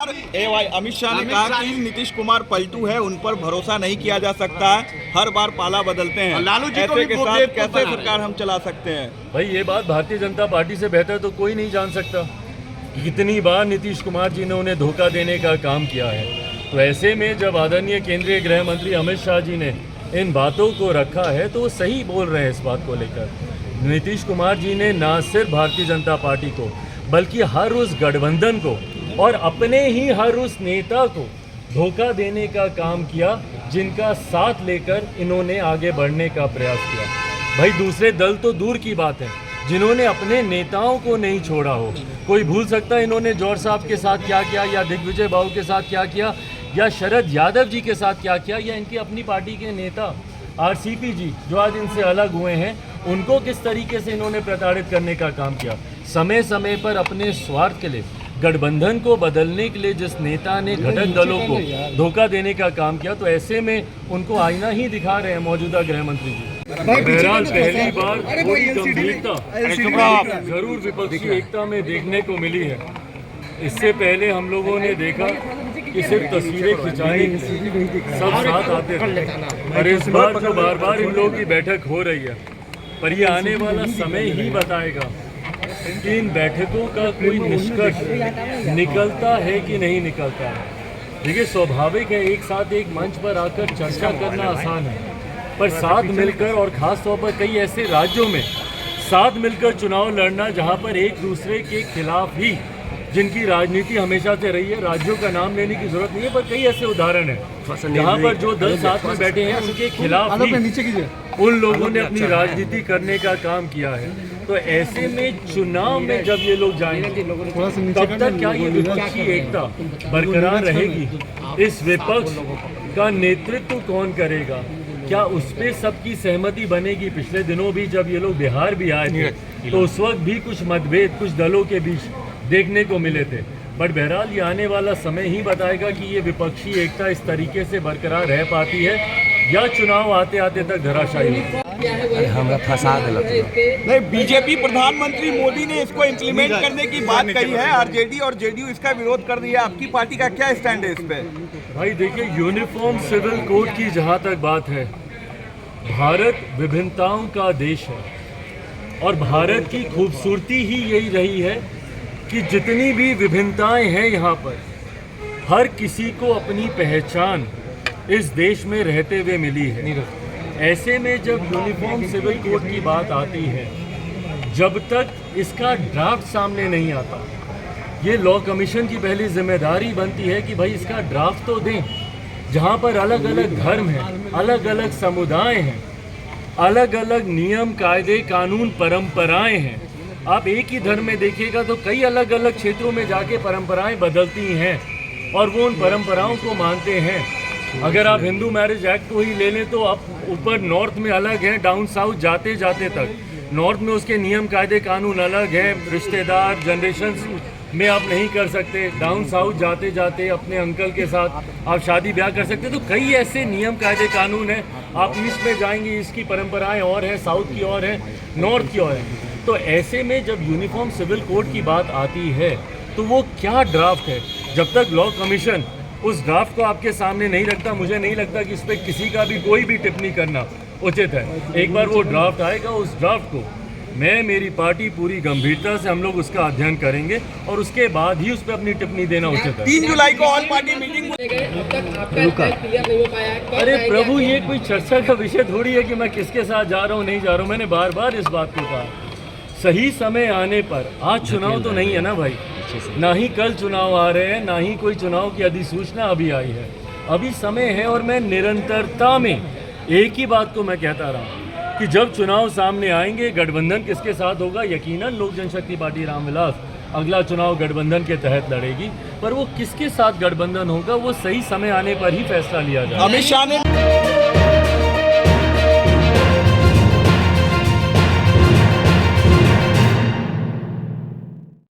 अमित शाह ने कहा कि नीतीश कुमार पलटू है, उन पर भरोसा नहीं किया जा सकता है, हर बार पाला बदलते हैं। लालू जी ऐसे के साथ कैसे सरकार हम चला सकते हैं? भाई ये बात भारतीय जनता पार्टी से बेहतर तो कोई नहीं जान सकता कि कितनी बार नीतीश कुमार जी ने उन्हें धोखा देने का काम किया है। तो ऐसे में जब आदरणीय केंद्रीय गृह मंत्री अमित शाह जी ने इन बातों को रखा है तो वो सही बोल रहे हैं। इस बात को लेकर नीतीश कुमार जी ने न सिर्फ भारतीय जनता पार्टी को बल्कि हर उस गठबंधन को और अपने ही हर उस नेता को धोखा देने का काम किया जिनका साथ लेकर इन्होंने आगे बढ़ने का प्रयास किया। भाई दूसरे दल तो दूर की बात है, जिन्होंने अपने नेताओं को नहीं छोड़ा हो। कोई भूल सकता है इन्होंने जौहर साहब के साथ क्या किया, या दिग्विजय बाबू के साथ क्या किया, या शरद यादव जी के साथ क्या किया, या इनकी अपनी पार्टी के नेता आरसीपी जी जो आज इनसे अलग हुए हैं उनको किस तरीके से इन्होंने प्रताड़ित करने का काम किया। समय समय पर अपने स्वार्थ के लिए गठबंधन को बदलने के लिए जिस नेता ने घटक दलों को धोखा देने का काम किया, तो ऐसे में उनको आईना ही दिखा रहे हैं मौजूदा गृह मंत्री जी। बहरहाल पहली बार थोड़ी गंभीरता जरूर विपक्षी एकता में देखने को मिली है। इससे पहले हम लोगों ने देखा कि सिर्फ तस्वीरें खिंचाने सब साथ आते थे, और इस बार जो बार बार इन लोगों की बैठक हो रही है, पर ये आने वाला समय ही बताएगा कि इन बैठकों का कोई निष्कर्ष निकलता है कि नहीं निकलता है। देखिए स्वाभाविक है, एक साथ एक मंच पर आकर चर्चा करना आसान है, पर साथ मिलकर और ख़ास तौर पर कई ऐसे राज्यों में साथ मिलकर चुनाव लड़ना जहां पर एक दूसरे के खिलाफ ही जिनकी राजनीति हमेशा से रही है, राज्यों का नाम लेने की जरूरत नहीं है, पर कई ऐसे उदाहरण हैं जहां पर जो दल साथ में बैठे हैं उनके खिलाफ ही उन लोगों ने अपनी राजनीति करने का काम किया है। तो ऐसे में चुनाव में जब ये लोग जाएंगे तब तक क्या ये विपक्षी एकता बरकरार रहेगी? इस विपक्ष का नेतृत्व कौन करेगा? क्या उस पर सबकी सहमति बनेगी? पिछले दिनों भी जब ये लोग बिहार भी आए थे तो उस वक्त भी कुछ मतभेद कुछ दलों के बीच देखने को मिले थे, बट बहरहाल ये आने वाला समय ही बताएगा कि ये विपक्षी एकता इस तरीके से बरकरार रह पाती है या चुनाव आते आते तक धराशायी होगी। हमरा फंसा नहीं, बीजेपी प्रधानमंत्री मोदी ने इसको इम्प्लीमेंट करने की बात कही है, आरजेडी और जेडीयू इसका विरोध कर रही है। आपकी पार्टी का क्या स्टैंड है इस पे? भाई देखिए, यूनिफॉर्म सिविल कोड की जहाँ तक बात है, भारत विभिन्नताओं का देश है और भारत की खूबसूरती ही यही रही है कि जितनी भी विभिन्नताएं हैं यहाँ पर, हर किसी को अपनी पहचान इस देश में रहते हुए मिली है। ऐसे में जब यूनिफॉर्म सिविल कोड की बात आती है, जब तक इसका ड्राफ्ट सामने नहीं आता, ये लॉ कमीशन की पहली जिम्मेदारी बनती है कि भाई इसका ड्राफ्ट तो दें, जहाँ पर अलग अलग धर्म हैं, अलग अलग समुदाय हैं, अलग अलग नियम कायदे कानून परंपराएं हैं। आप एक ही धर्म में देखिएगा तो कई अलग अलग क्षेत्रों में जाके परंपराएं बदलती हैं और वो उन परंपराओं को मानते हैं। अगर आप हिंदू मैरिज एक्ट को ही ले लें तो आप ऊपर नॉर्थ में अलग है, डाउन साउथ जाते जाते तक नॉर्थ में उसके नियम कायदे कानून अलग हैं, रिश्तेदार जनरेशन्स में आप नहीं कर सकते, डाउन साउथ जाते जाते अपने अंकल के साथ आप शादी ब्याह कर सकते। तो कई ऐसे नियम कायदे कानून हैं। आप ईस्ट में जाएंगे, ईस्ट की परंपराएं और हैं, साउथ की और हैं, नॉर्थ की और हैं। तो ऐसे में जब यूनिफॉर्म सिविल कोड की बात आती है तो वो क्या ड्राफ्ट है, जब तक लॉ कमीशन उस ड्राफ्ट को आपके सामने नहीं रखता, मुझे नहीं लगता कि इस पर किसी का भी कोई भी टिप्पणी करना उचित है। एक बार वो ड्राफ्ट आएगा, उस ड्राफ्ट को मैं मेरी पार्टी पूरी गंभीरता से हम लोग उसका अध्ययन करेंगे और उसके बाद ही उस पर अपनी टिप्पणी देना उचित है। 3 जुलाई को ऑल पार्टी मीटिंग। अरे प्रभु, ये कोई चर्चा का विषय थोड़ी है कि मैं किसके साथ जा रहा हूँ नहीं जा रहा हूँ। मैंने बार बार इस बात को कहा, सही समय आने पर, आज चुनाव तो नहीं है ना भाई, ना ही कल चुनाव आ रहे हैं, ना ही कोई चुनाव की अधिसूचना अभी आई है, अभी समय है। और मैं निरंतरता में एक ही बात को मैं कहता रहा हूँ कि जब चुनाव सामने आएंगे, गठबंधन किसके साथ होगा, यकीनन लोक जनशक्ति पार्टी रामविलास अगला चुनाव गठबंधन के तहत लड़ेगी, पर वो किसके साथ गठबंधन होगा वो सही समय आने पर ही फैसला लिया जाएगा। अमित शाह ने